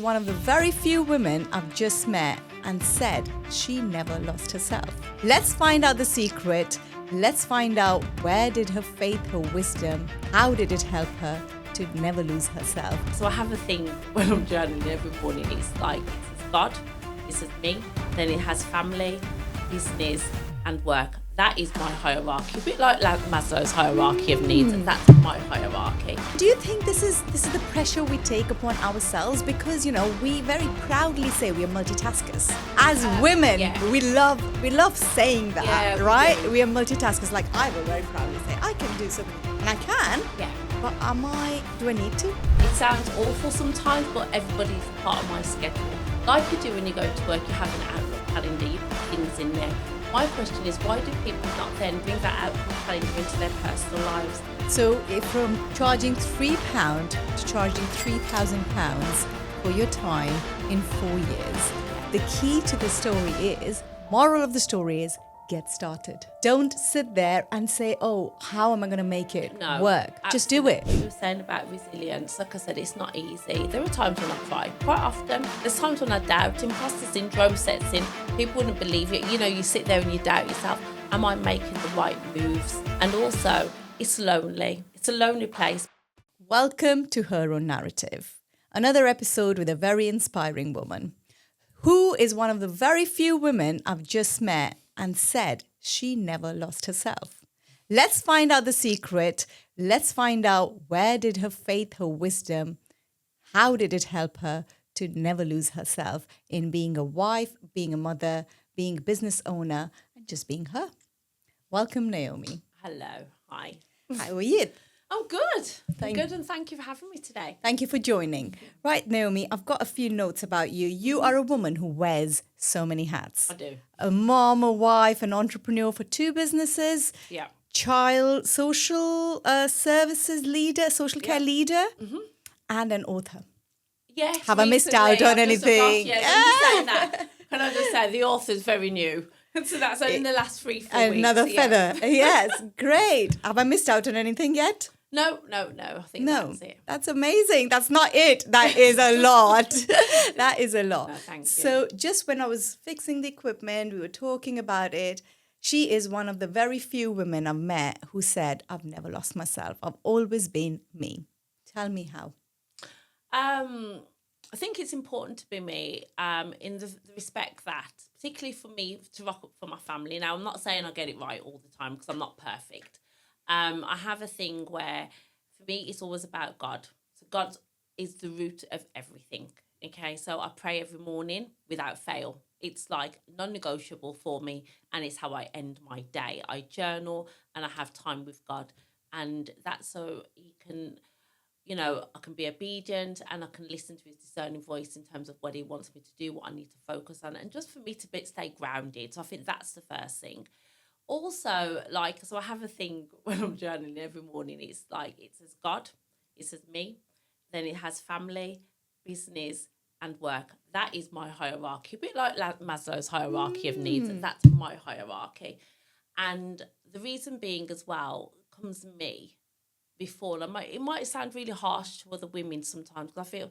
One of the very few women I've just met and said she never lost herself. Let's find out the secret. Let's find out where did her faith, her wisdom, how did it help her to never lose herself? So I have a thing when I'm journaling every morning. It's like, it's God, this is me, then it has family, business and work. That is my hierarchy, a bit like Maslow's hierarchy of needs, and that's my hierarchy. Do you think this is the pressure we take upon ourselves? Because, we very proudly say we are multitaskers. As women, we love saying that, right? We are multitaskers. Like I will very proudly say, I can do something. And I can, but do I need to? It sounds awful sometimes, but everybody's part of my schedule. Like you do when you go to work, you have an Outlook calendar, you put things in there. My question is, why do people not then bring that Outlook calendar into their personal lives? So if from charging £3 to charging £3,000 for your time in 4 years, the key to the story is, moral of the story is, get started. Don't sit there and say, oh, how am I going to make it work? Absolutely. Just do it. You were saying about resilience. Like I said, it's not easy. There are times when I cry. Quite often, there's times when I doubt. Imposter syndrome sets in. People wouldn't believe it. You sit there and you doubt yourself. Am I making the right moves? And also, it's lonely. It's a lonely place. Welcome to Her Own Narrative, another episode with a very inspiring woman who is one of the very few women I've just met and said she never lost herself. Let's find out the secret. Let's find out where did her faith, her wisdom, how did it help her to never lose herself in being a wife, being a mother, being a business owner, and just being her. Welcome, Naomi. Hello. Hi. How are you? I'm good. I'm good, and thank you for having me today. Thank you for joining. Right, Naomi, I've got a few notes about you. You are a woman who wears so many hats. I do. A mom, a wife, an entrepreneur for 2 businesses. Yeah. Child social services leader, social care leader, and an author. Yes. Have I missed out on anything? When you say that, can I just say the author's very new. So that's only in the last 3-4 weeks. Another feather. Yes, great. Have I missed out on anything yet? No. I think that's it. That's amazing. That's not it. That is a lot. That is a lot. No, thank you. So just when I was fixing the equipment, we were talking about it. She is one of the very few women I've met who said, I've never lost myself. I've always been me. Tell me how. I think it's important to be me in the respect that, particularly for me, to rock up for my family. Now, I'm not saying I get it right all the time because I'm not perfect. I have a thing where, for me, it's always about God. So God is the root of everything, okay? So I pray every morning without fail. It's like non-negotiable for me, and it's how I end my day. I journal and I have time with God, and that's so he can... I can be obedient and I can listen to his discerning voice in terms of what he wants me to do, what I need to focus on, and just for me to stay grounded. So I think that's the first thing. Also, so I have a thing when I'm journaling every morning. It's like, it says God, it says me, then it has family, business and work. That is my hierarchy, a bit like Maslow's hierarchy of needs, and that's my hierarchy. And the reason being as well comes me. Before, it might sound really harsh to other women sometimes, because I feel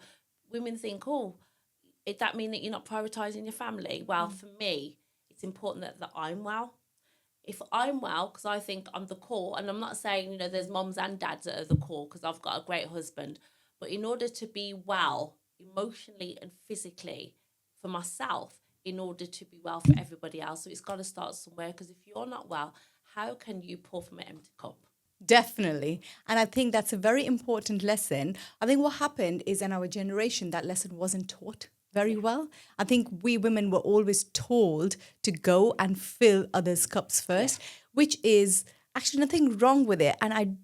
women think, that mean that you're not prioritising your family? Well, for me, it's important that I'm well. If I'm well, because I think I'm the core, and I'm not saying, there's moms and dads that are the core, because I've got a great husband, but in order to be well emotionally and physically for myself, in order to be well for everybody else, so it's got to start somewhere, because if you're not well, how can you pour from an empty cup? Definitely. And I think that's a very important lesson. I think what happened is in our generation, that lesson wasn't taught very well. I think we women were always told to go and fill others' cups first, which is actually nothing wrong with it. And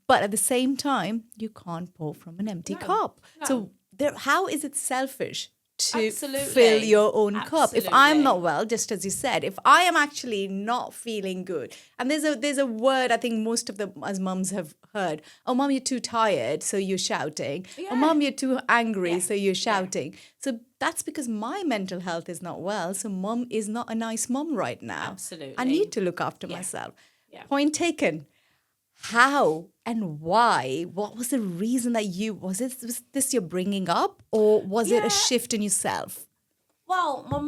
but at the same time, you can't pour from an empty cup. No. So how is it selfish to fill your own cup? If I'm not well, just as you said, if I am actually not feeling good, and there's a word I think most of them as mums have heard, oh mom, you're too tired, so you're shouting. Oh mom, you're too angry, so you're shouting. So that's because my mental health is not well, so mom is not a nice mom right now. Absolutely. I need to look after myself. Point taken. how and why? What was the reason that was this your bringing up, or was it a Yeah. shift in yourself? Well, my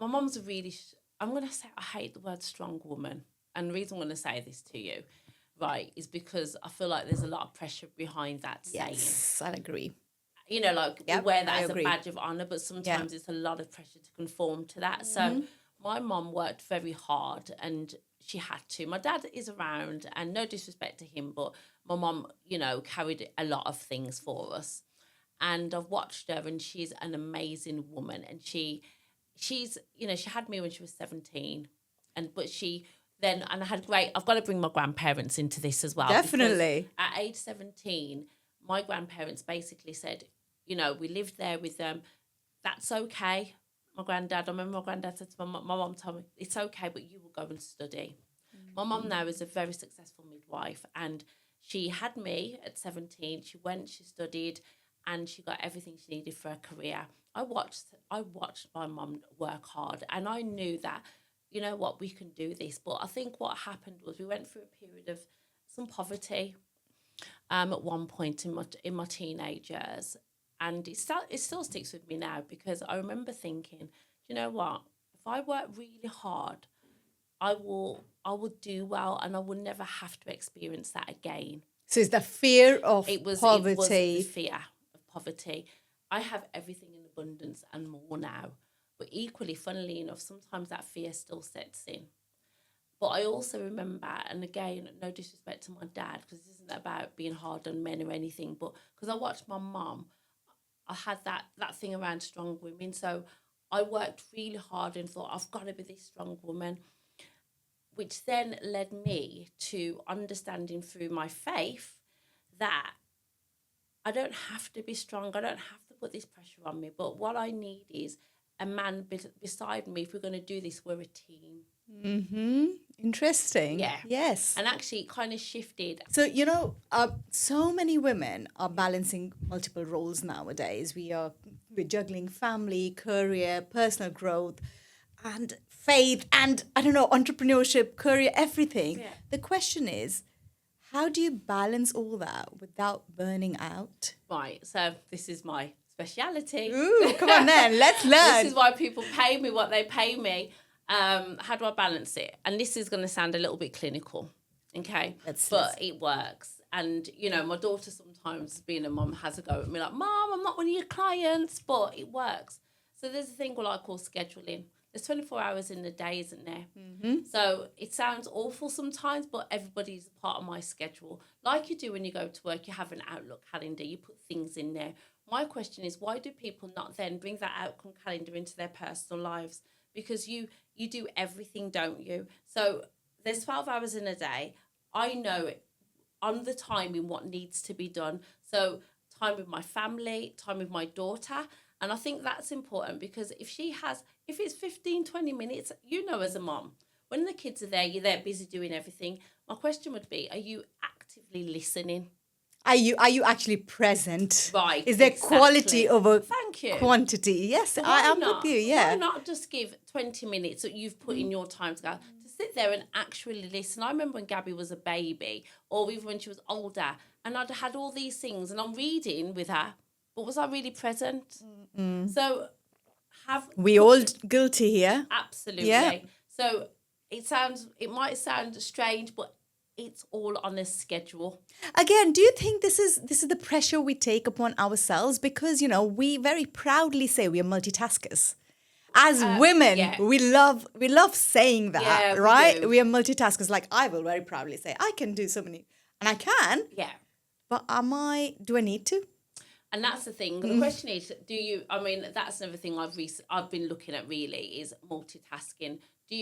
mom's a really, I'm going to say, I hate the word strong woman. And the reason I'm going to say this to you, right, is because I feel like there's a lot of pressure behind that saying. Yes, I agree. You know, like we Yep, wear that I as a agree. badge of honor, but Yeah. sometimes it's a lot of pressure to conform to that. So my mom worked very hard and she had to. My dad is around, and no disrespect to him, but my mom, you know, carried a lot of things for us. And I've watched her, and she's an amazing woman. And she's, you know, she had me when she was 17, but she then, and I've got to bring my grandparents into this as well. Definitely. Because at age 17, my grandparents basically said, you know, we lived there with them. That's okay. My granddad, I remember my granddad said to my mom told me, it's okay, but you will go and study. My mom now is a very successful midwife, and she had me at 17. She went, she studied, and she got everything she needed for her career. I watched my mom work hard, and I knew that, you know what, we can do this. But I think what happened was we went through a period of some poverty at one point in my teenage years, and it still sticks with me now, because I remember thinking, you know what, if I work really hard, I will do well, and I will never have to experience that again. So it's the fear of It was the poverty. fear of poverty. I have everything in abundance and more now, but equally, funnily enough, sometimes that fear still sets in. But I also remember, and again, no disrespect to my dad, because this isn't about being hard on men or anything, but because I watched my mum, I had that thing around strong women. So I worked really hard and thought, I've got to be this strong woman, which then led me to understanding through my faith that I don't have to be strong. I don't have to put this pressure on me. But what I need is a man beside me. If we're going to do this, we're a team. Mm-hmm. Interesting. Yeah. Yes. And actually, it kind of shifted. So, so many women are balancing multiple roles nowadays. We're juggling family, career, personal growth, and faith, and I don't know, entrepreneurship, career, everything. Yeah. The question is, how do you balance all that without burning out? Right. So this is my speciality. Ooh, come on then, let's learn. This is why people pay me what they pay me. How do I balance it? And this is going to sound a little bit clinical, okay? But it works. And, you know, my daughter sometimes, being a mum, has a go at me like, Mom, I'm not one of your clients, but it works. So there's a thing what I call scheduling. There's 24 hours in the day, isn't there? Mm-hmm. So it sounds awful sometimes, but everybody's a part of my schedule. Like you do when you go to work, you have an Outlook calendar, you put things in there. My question is, why do people not then bring that outcome calendar into their personal lives? Because you do everything, don't you? So there's 12 hours in a day. I know on the timing what needs to be done. So time with my family, time with my daughter. And I think that's important, because if it's 15, 20 minutes, you know, as a mom, when the kids are there, you're there busy doing everything. My question would be, are you actively listening? Are you actually present? Right. Is there exactly. quality over Thank you. quantity? Yes, So I am not, with you. Yeah. Why not just give 20 minutes that you've put in your time to sit there and actually listen? I remember when Gabby was a baby, or even when she was older, and I'd had all these things, and I'm reading with her, but was I really present? Mm-mm. So we all guilty here. Absolutely. Yeah. So it might sound strange, but it's all on a schedule. Again, do you think this is the pressure we take upon ourselves? Because, we very proudly say we are multitaskers. As women, yeah. we love saying that, Yeah, right? do. We are multitaskers. Like, I will very proudly say, I can do so many. And I can. Yeah. But do I need to? And that's the thing. The question is, that's another thing I've been looking at really, is multitasking.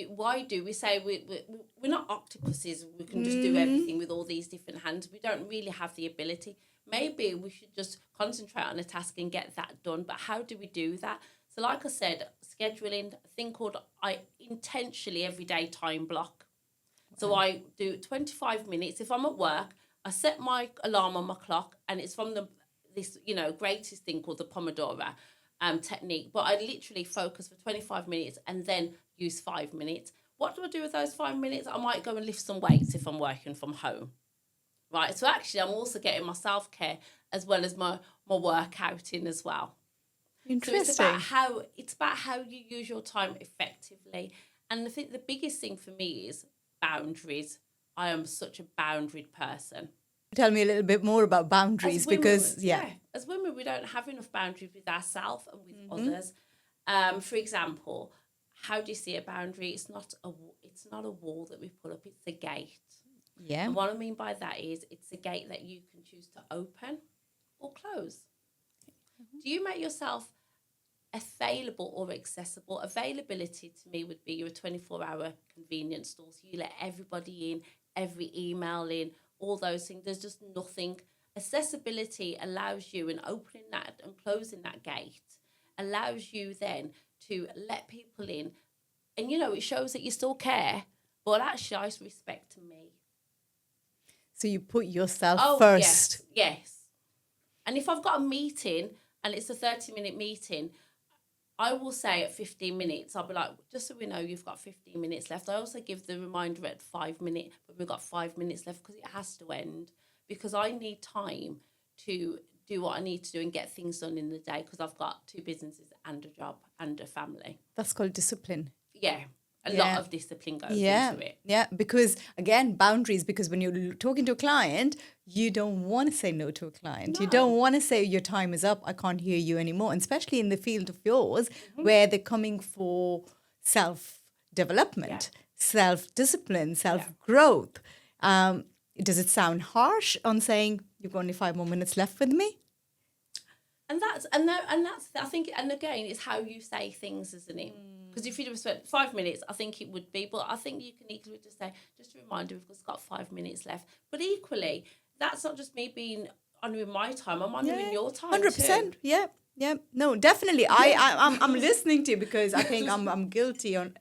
Why do we say we're not octopuses? We can just do everything with all these different hands. We don't really have the ability. Maybe we should just concentrate on a task and get that done. But how do we do that? So like I said, scheduling, a thing called I intentionally everyday time block. So I do 25 minutes. If I'm at work, I set my alarm on my clock, and it's from this greatest thing called the Pomodoro technique. But I literally focus for 25 minutes and then use 5 minutes. what do I do with those 5 minutes? I might go and lift some weights if I'm working from home. Right. So actually I'm also getting my self-care as well as my workout in as well. So Interesting. it's about how you use your time effectively. And I think the biggest thing for me is boundaries. I am such a boundaried person. Tell me a little bit more about boundaries, As women, because as women, we don't have enough boundaries with ourselves and with others. For example, how do you see a boundary? It's not a wall that we put up. It's a gate. yeah, And what I mean by that is it's a gate that you can choose to open or close. Do you make yourself available or accessible? Availability to me would be you're a 24-hour convenience store. So you let everybody in, every email in, all those things. There's just nothing. Accessibility allows you, and opening that and closing that gate allows you then to let people in. And, it shows that you still care, but actually I respect me. so you put yourself first. Yes. And if I've got a meeting and it's a 30-minute meeting, I will say at 15 minutes, I'll be like, just so we know you've got 15 minutes left. I also give the reminder at 5 minutes, but we've got 5 minutes left because it has to end. Because I need time to do what I need to do and get things done in the day because I've got 2 businesses and a job and a family. That's called discipline. Yeah. A lot of discipline goes into it. Yeah, because again, boundaries, because when you're talking to a client, you don't want to say no to a client. No. You don't want to say your time is up, I can't hear you anymore. And especially in the field of yours, where they're coming for self-development, self-discipline, self-growth. Does it sound harsh on saying you've got only 5 more minutes left with me? And that's I think, and again, it's how you say things, isn't it? Because if you just spent 5 minutes, I think it would be. But I think you can equally just say, just a reminder, we've just got 5 minutes left. But equally, that's not just me being honouring my time. I'm honouring your time 100%. too. Yeah. No, definitely. I'm listening to you because I think I'm guilty on.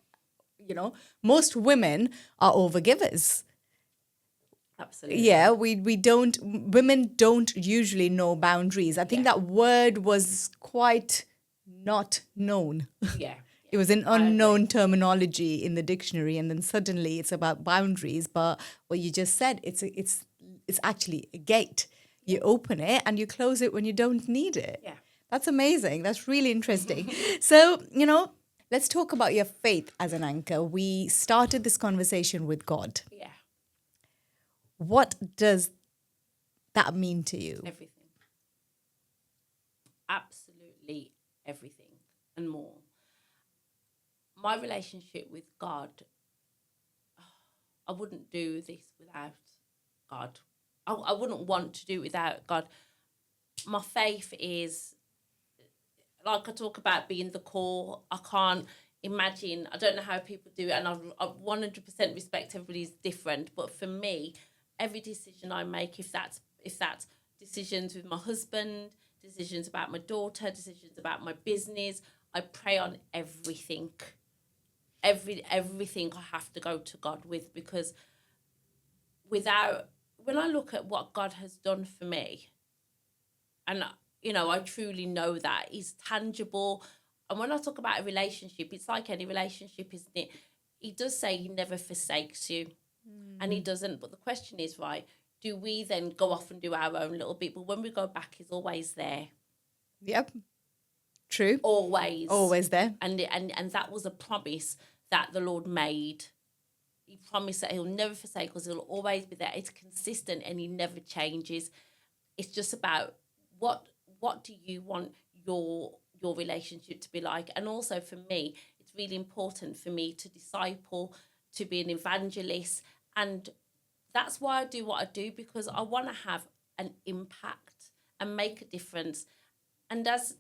Most women are overgivers. Absolutely. Yeah, women don't usually know boundaries. I think that word was quite not known. Yeah. It was an unknown terminology in the dictionary, and then suddenly it's about boundaries. But what you just said, it's actually a gate. You open it and you close it when you don't need it. Yeah. That's amazing. That's really interesting. So, let's talk about your faith as an anchor. We started this conversation with God. Yeah. What does that mean to you? Everything. Absolutely everything and more. My relationship with God, I wouldn't do this without God. I wouldn't want to do it without God. My faith is, like I talk about being the core. I can't imagine, I don't know how people do it, and I 100% respect everybody's different, but for me, every decision I make, if that's decisions with my husband, decisions about my daughter, decisions about my business, I pray on everything. Everything I have to go to God with, because when I look at what God has done for me, and I truly know that He's tangible. And when I talk about a relationship, it's like any relationship, isn't it? He does say He never forsakes you. And He doesn't. But the question is, right, do we then go off and do our own little bit? But when we go back, He's always there. Yep. True. Always there. And that was a promise that the Lord made. He promised that He'll never forsake us. He'll always be there. It's consistent and He never changes. It's just about what do you want your relationship to be like? And also for me, it's really important for me to disciple, to be an evangelist. And that's why I do what I do, because I want to have an impact and make a difference. And as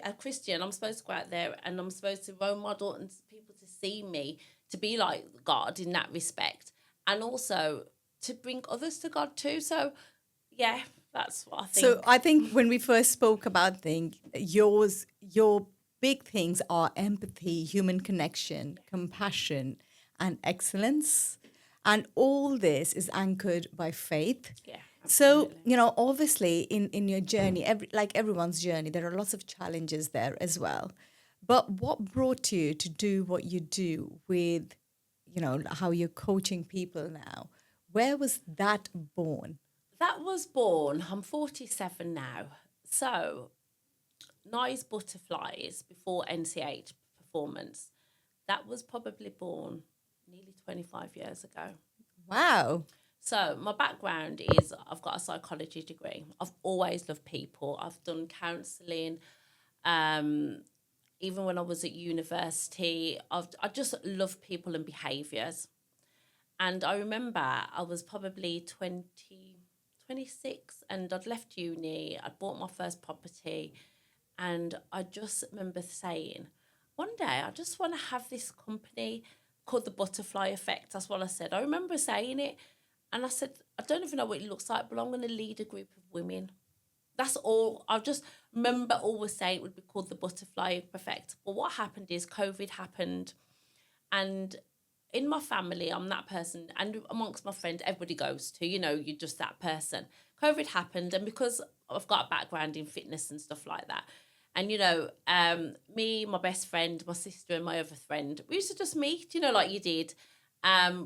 a Christian, I'm supposed to go out there and I'm supposed to role model and people to see me, to be like God in that respect, and also to bring others to God too. So, yeah, that's what I think. So I think when we first spoke about things, your big things are empathy, human connection, compassion, and excellence. And all this is anchored by faith. Yeah. So, obviously in your journey, like everyone's journey, there are lots of challenges there as well. But what brought you to do what you do with how you're coaching people now. Where was that born? That was born, I'm 47 now. So, Nice Butterflies before NCH performance, that was probably born nearly 25 years ago. Wow. So, my background is I've got a psychology degree. I've always loved people. I've done counselling. Even when I was at university, I just love people and behaviours. And I remember I was probably 26, and I'd left uni, I'd bought my first property, and I just remember saying, one day I just want to have this company called the Butterfly Effect. That's what I said. I remember saying it, and I said, I don't even know what it looks like, but I'm going to lead a group of women. That's all. I just remember always saying it would be called the Butterfly Effect. But what happened is COVID happened, and in my family, I'm that person, and amongst my friends, everybody goes to, you're just that person. COVID happened, and because I've got a background in fitness and stuff like that, and me, my best friend, my sister, and my other friend, we used to just meet, like you did.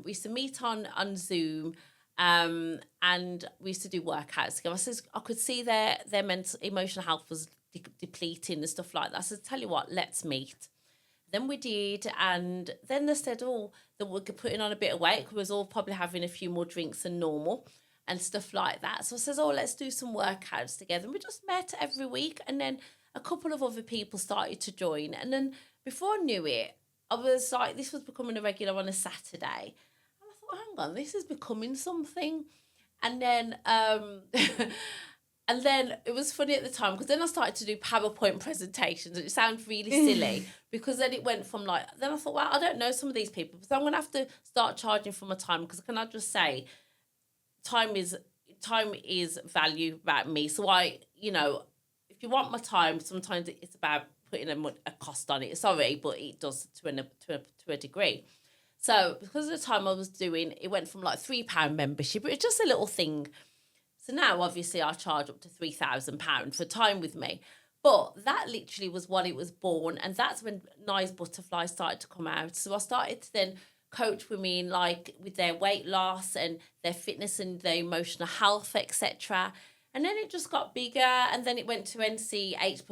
We used to meet on Zoom, and we used to do workouts together. So I could see their mental, emotional health was depleting and stuff like that. So tell you what, let's meet. Then we did, and then they said, that we're putting on a bit of weight because we was all probably having a few more drinks than normal and stuff like that. So I says, let's do some workouts together. And we just met every week, and then a couple of other people started to join. And then before I knew it, I was like, this was becoming a regular on a Saturday. And I thought, hang on, this is becoming something. And then and then it was funny at the time because then I started to do PowerPoint presentations, and it sounds really silly because then it went from then I thought, well, I don't know some of these people, so I'm going to have to start charging for my time, because can I just say, time is value about me. So if you want my time, sometimes it's about putting a cost on it. Sorry, but it does to a degree. So because of the time I was doing, it went from £3 membership. It was just a little thing. So now, obviously, I charge up to £3,000 for time with me. But that literally was what it was born. And that's when Nice Butterfly started to come out. So I started to then coach women with their weight loss and their fitness and their emotional health, etc. And then it just got bigger. And then it went to NCH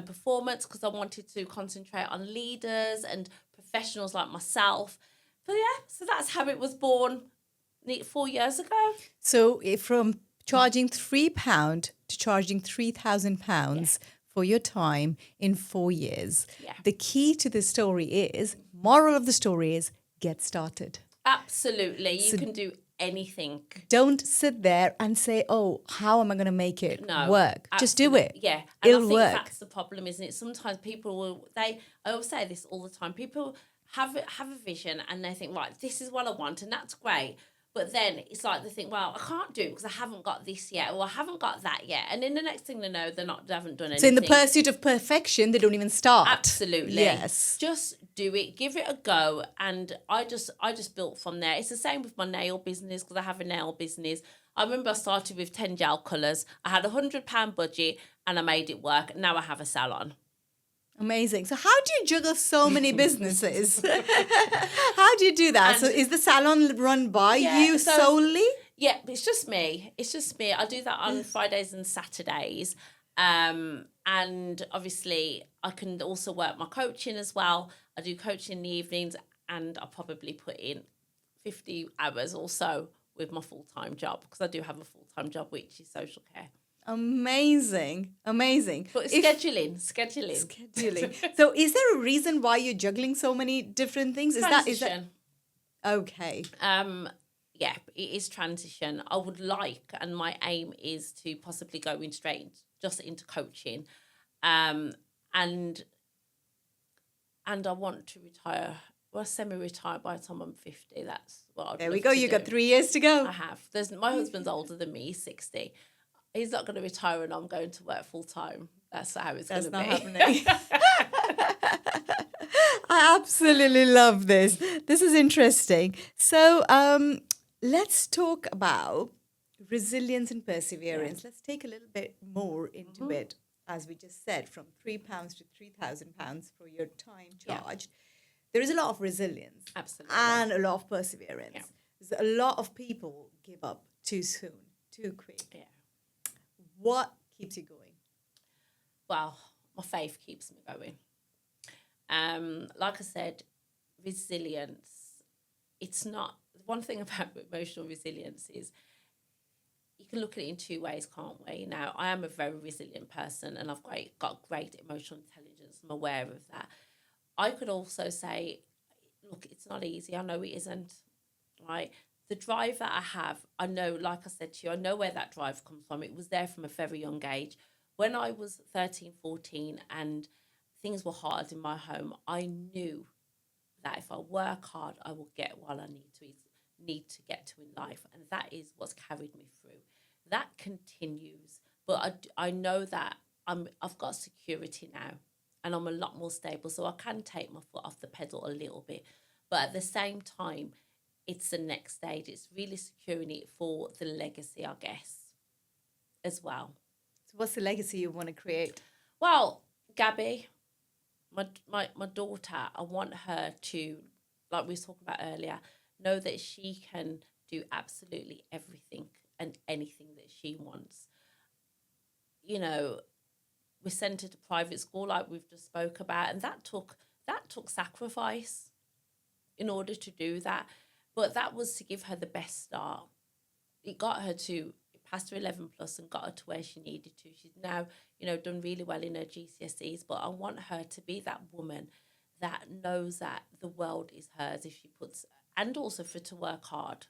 performance, because I wanted to concentrate on leaders and professionals like myself. But yeah, so that's how it was born 4 years ago. So from charging £3 to charging £3,000 for your time in 4 years. Yeah. The key to the story is, moral of the story is, get started. Absolutely. You can do anything. Don't sit there and say, how am I going to make it work? Absolutely. Just do it. Yeah. And It'll I think work. that's the problem, isn't it? Sometimes people I always say this all the time. People have a vision and they think, right, this is what I want, and that's great. But then it's like they think, well, I can't do it because I haven't got this yet, or I haven't got that yet. And then the next thing they know, they haven't done anything. So in the pursuit of perfection, they don't even start. Absolutely. Yes. Just do it. Give it a go. And I just built from there. It's the same with my nail business, because I have a nail business. I remember I started with 10 gel colours. I had £100 budget and I made it work. Now I have a salon. Amazing. So how do you juggle so many businesses? How do you do that? So is the salon run by you solely? Yeah, it's just me. I do that on Fridays and Saturdays. And obviously I can also work my coaching as well. I do coaching in the evenings, and I probably put in 50 hours or so with my full-time job, because I do have a full-time job, which is social care. Amazing. But scheduling. So is there a reason why you're juggling so many different things? Transition. Okay. Yeah, it is transition. I would like, and my aim is to possibly go just into coaching. And I want to retire. Well, semi-retire by the time I'm 50. That's what I'd There love we go. to You do. got 3 years to go. I have. My husband's older than me. He's 60. He's not going to retire and I'm going to work full time. That's how it's going to be. That's not happening. I absolutely love this. This is interesting. So let's talk about resilience and perseverance. Let's take a little bit more into it, as we just said, from £3 to £3,000 for your time charged. there is a lot of resilience. Absolutely. And a lot of perseverance. Yeah. There's a lot of people give up too soon, too quick. Yeah. What keeps you going? Well, my faith keeps me going. Like I said, resilience. It's not, one thing about emotional resilience is you can look at it in two ways, can't we? Now, I am a very resilient person and I've got great emotional intelligence. I'm aware of that. I could also say, look, it's not easy. I know it isn't, right? The drive that I have, I know, like I said to you, I know where that drive comes from. It was there from a very young age. When I was 13, 14 and things were hard in my home, I knew that if I work hard, I will get what I need to get to in life. And that is what's carried me through. That continues. But I know that I've got security now and I'm a lot more stable. So I can take my foot off the pedal a little bit. But at the same time, it's the next stage. It's really securing it for the legacy, I guess, as well. So what's the legacy you want to create? Well, Gabby, my daughter, I want her to, like we were talking about earlier, know that she can do absolutely everything and anything that she wants. You know, we sent her to private school like we've just spoke about, and that took sacrifice in order to do that. But that was to give her the best start. It passed her 11 plus and got her to where she needed to. She's now, done really well in her GCSEs, but I want her to be that woman that knows that the world is hers if she puts, and also for her to work hard.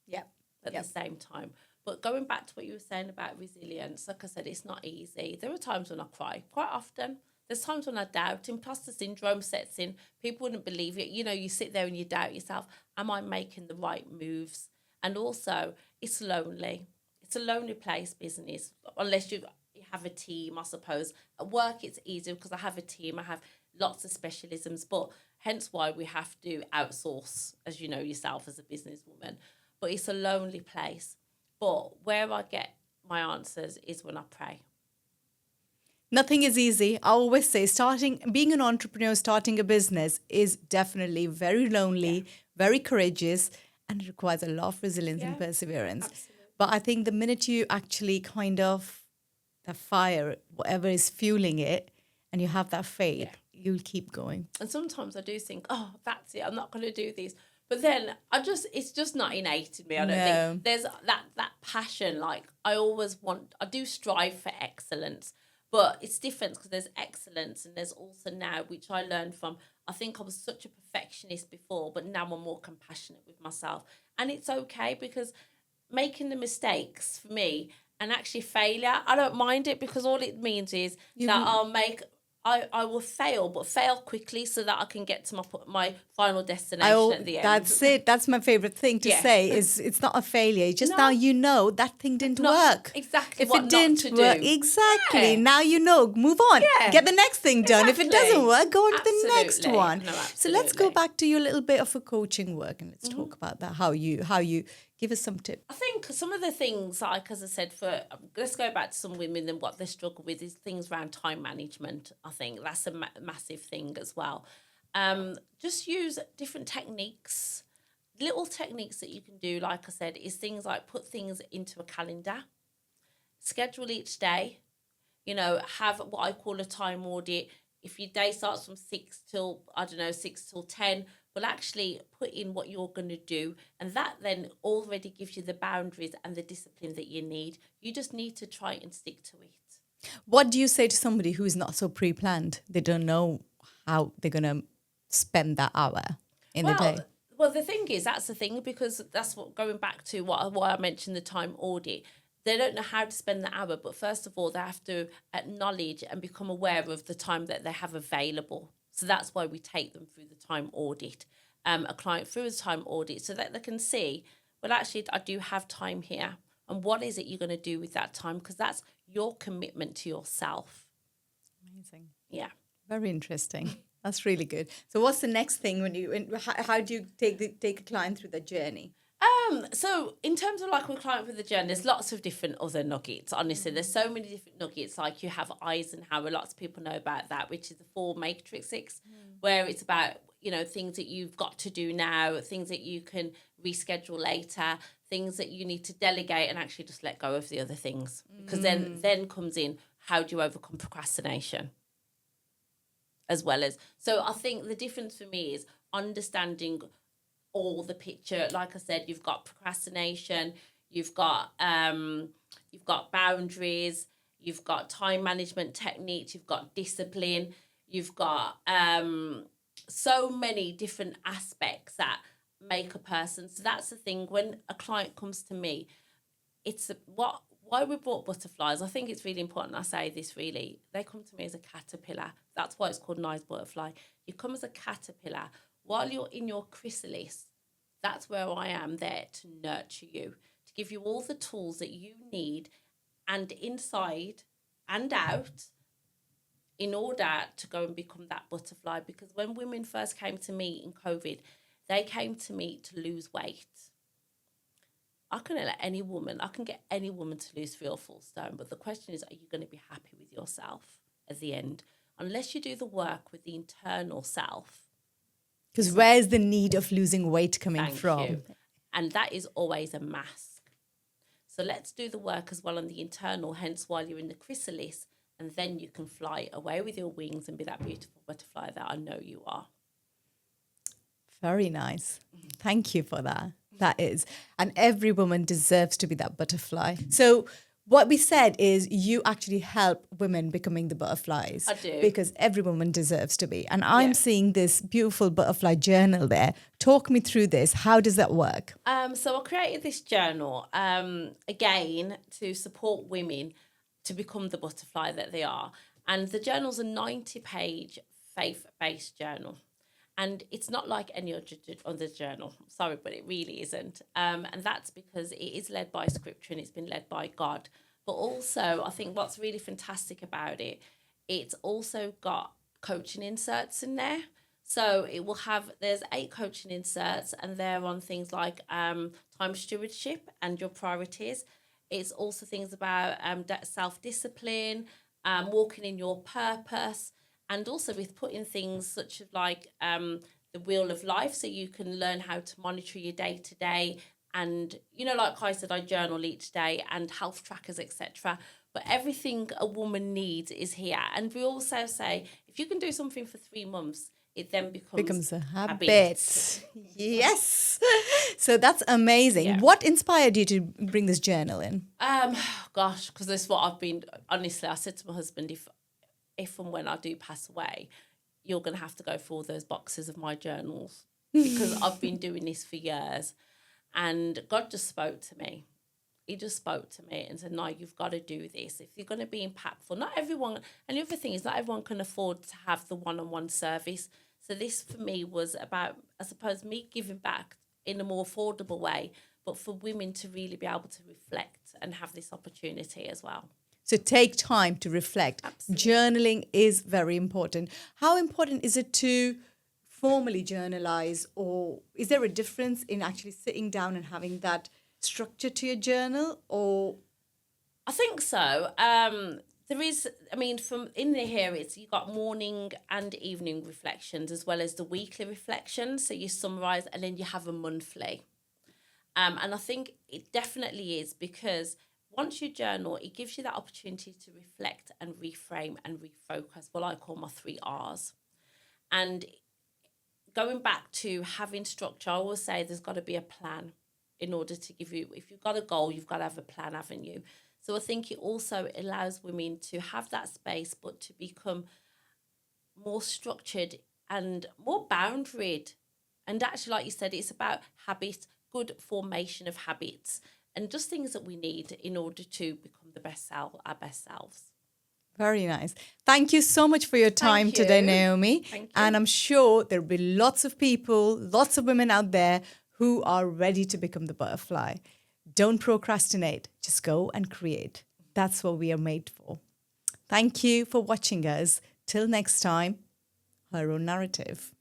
Yep. At the same time. But going back to what you were saying about resilience, like I said, it's not easy. There are times when I cry, quite often. There's times when I doubt. Imposter syndrome sets in. People wouldn't believe it. You sit there and you doubt yourself. Am I making the right moves? And also, it's lonely. It's a lonely place, business, unless you have a team, I suppose. At work, it's easier because I have a team. I have lots of specialisms, but hence why we have to outsource, as you know yourself as a businesswoman. But it's a lonely place. But where I get my answers is when I pray. Nothing is easy. I always say being an entrepreneur, starting a business is definitely very lonely, very courageous, and it requires a lot of resilience and perseverance. Absolutely. But I think the minute you actually the fire, whatever is fueling it, and you have that faith, you'll keep going. And sometimes I do think, oh, that's it, I'm not going to do this. But then it's just not innate in me. I don't think there's that passion. Like I do strive for excellence, but it's different because there's excellence and there's also now, which I learned from, I think I was such a perfectionist before, but now I'm more compassionate with myself. And it's okay because making the mistakes for me and actually failure, I don't mind it because all it means is I will fail, but fail quickly so that I can get to my final destination at the end. That's it. That's my favorite thing to say is it's not a failure. It's just now that thing didn't work. Exactly if what it didn't not to work, do. exactly. Yeah. Now move on. Yeah. Get the next thing done. If it doesn't work, go on to the next Absolutely. one. No, so let's go absolutely. back to your little bit of a coaching work and let's talk about that. How you give us some tips. I think some of the things, like as I said, let's go back to some women and what they struggle with is things around time management. I think that's a massive thing as well. Just use different techniques, little techniques that you can do. Like I said, is things like put things into a calendar, schedule each day. Have what I call a time audit. If your day starts from 6 till 10. Well, actually put in what you're going to do. And that then already gives you the boundaries and the discipline that you need. You just need to try and stick to it. What do you say to somebody who's not so pre-planned? They don't know how they're going to spend that hour in the day. Well, the thing is, that's the thing, because that's what, going back to why I mentioned the time audit. They don't know how to spend the hour, but first of all, they have to acknowledge and become aware of the time that they have available. So that's why we take them through the time audit, a client through a time audit, so that they can see, well, actually, I do have time here. And what is it you're going to do with that time? Because that's your commitment to yourself. Amazing. Yeah. Very interesting. That's really good. So what's the next thing how do you take a client through the journey? So in terms of like with client with the journey, there's lots of different other nuggets. Honestly, there's so many different nuggets. Like you have Eisenhower, lots of people know about that, which is the 4 matrices, where it's about, you know, things that you've got to do now, things that you can reschedule later, things that you need to delegate and actually just let go of the other things. Because then comes in, how do you overcome procrastination? As well as, so I think the difference for me is understanding all the picture. Like I said, you've got procrastination, you've got boundaries, you've got time management techniques, you've got discipline, you've got so many different aspects that make a person. So that's the thing, when a client comes to me, it's why we brought butterflies. I think it's really important I say this, really. They come to me as a caterpillar. That's why it's called nice butterfly. You come as a caterpillar. While you're in your chrysalis, that's where I am there to nurture you, to give you all the tools that you need and inside and out in order to go and become that butterfly. Because when women first came to me in COVID, they came to me to lose weight. I can get any woman to lose 3 or 4 stone, but the question is, are you going to be happy with yourself at the end? Unless you do the work with the internal self. Because where's the need of losing weight coming from? You. And that is always a mask. So let's do the work as well on the internal, hence while you're in the chrysalis, and then you can fly away with your wings and be that beautiful butterfly that I know you are. Very nice. Thank you for that. That is. And every woman deserves to be that butterfly. So what we said is you actually help women becoming the butterflies. I do. Because every woman deserves to be. And I'm seeing this beautiful butterfly journal there. Talk me through this. How does that work? So I created this journal, again, to support women to become the butterfly that they are. And the journal's a 90-page faith-based journal. And it's not like any other journal. Sorry, but it really isn't. And that's because it is led by scripture and it's been led by God. But also, I think what's really fantastic about it, it's also got coaching inserts in there. So it will have, there's 8 coaching inserts and they're on things like time stewardship and your priorities. It's also things about self-discipline, walking in your purpose, and also with putting things such as like the wheel of life, so you can learn how to monitor your day-to-day. And, you know, like I said, I journal each day, and health trackers, etc. But everything a woman needs is here. And we also say, if you can do something for 3 months, it then becomes a habit. Yes. So that's amazing. Yeah. What inspired you to bring this journal in? Gosh, because this is what I've been, honestly, I said to my husband, if and when I do pass away, you're going to have to go through all those boxes of my journals because I've been doing this for years. And God just spoke to me. He just spoke to me and said, no, you've got to do this. If you're going to be impactful, not everyone, and the other thing is not everyone can afford to have the one-on-one service. So this for me was about, I suppose, me giving back in a more affordable way, but for women to really be able to reflect and have this opportunity as well. So take time to reflect. Absolutely. Journaling is very important. How important is it to formally journalize, or is there a difference in actually sitting down and having that structure to your journal? Or I think so. There is, I mean, from in the here, it's you got morning and evening reflections as well as the weekly reflections. So you summarize and then you have a monthly. And I think it definitely is, because once you journal, it gives you that opportunity to reflect and reframe and refocus, what I call my 3 R's. And going back to having structure, I always say there's got to be a plan in order to give you, if you've got a goal, you've got to have a plan, haven't you? So I think it also allows women to have that space, but to become more structured and more boundaried. And actually, like you said, it's about habit, good formation of habits, and just things that we need in order to become the best self, our best selves. very nice. Thank you so much for your time today, Naomi. Thank you. And I'm sure there'll be lots of people, lots of women out there who are ready to become the butterfly. Don't procrastinate. Just go and create. That's what we are made for. Thank you for watching us. Till next time, her own narrative.